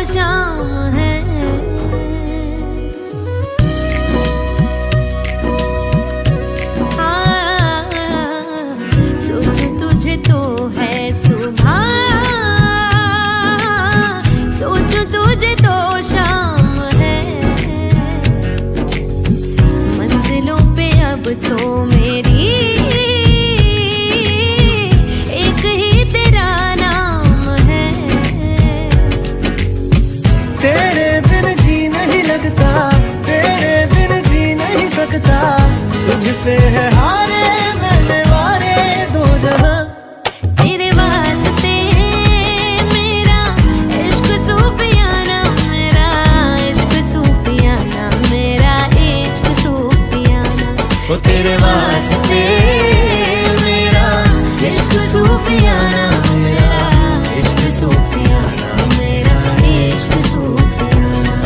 शाम है। सोच तुझे तो है सुबह, सोच तुझे तो शाम है। मंजिलों पे अब तो मेरी एक ही तेरा नाम है। तेरे बिन जी नहीं लगता, तेरे बिन जी नहीं सकता। तुझ पे है हारे मैंने वारे दो जहां। तेरे वास्ते मेरा इश्क सूफियाना, मेरा इश्क सूफियाना, मेरा इश्क सूफियाना। वो तेरे वास्ते मेरा इश्क सूफियाना, मेरा इश्क सूफियाना, मेरा इश्क सूफियाना।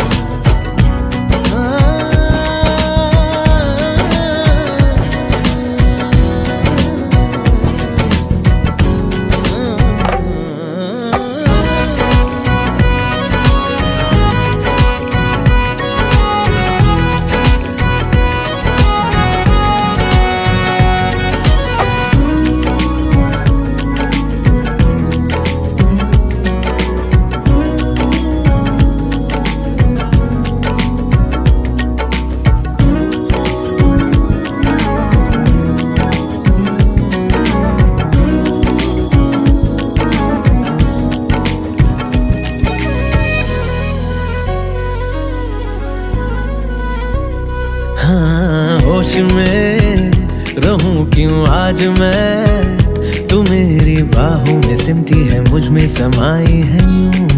हाँ, होश में रहूं क्यों आज मैं, तू मेरी बाहों में सिमटी है, मुझ में समाई है यूं।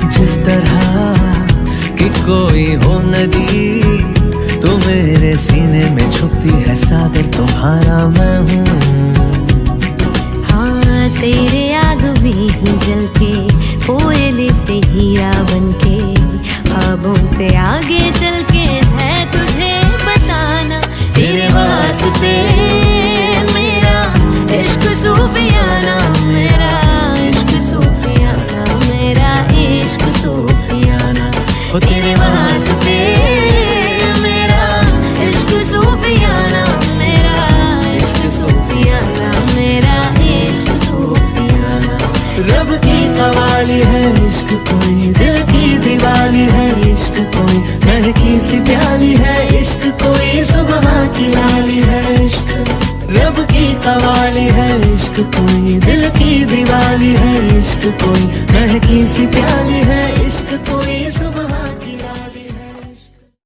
जिस तरह कि कोई हो नदी, तू मेरे सीने में छुपती है, सागर तुम्हारा मैं हूँ। हाँ, तेरे आग में ही जल के, कोयले से हीरा बनके, ख्वाबों से आगे चल के है तुझे बताना। तेरे वास्ते मेरा इश्क सूफियाना, मेरा इश्क सूफियाना, मेरा इश्क सूफियाना। ओ तेरे वास्ते मेरा इश्क सूफियाना, मेरा इश्क सूफियाना, मेरा इश्क सूफियाना। रब की कवाली है इश्क कोई, दिल की दिवाली है इश्क कोई, महकी सी प्याली है इश्क कोई, सुबह की लाली है इश्क। रब की कवाली है इश्क कोई, दिल की दिवाली है इश्क कोई, महकी सी प्याली है इश्क कोई।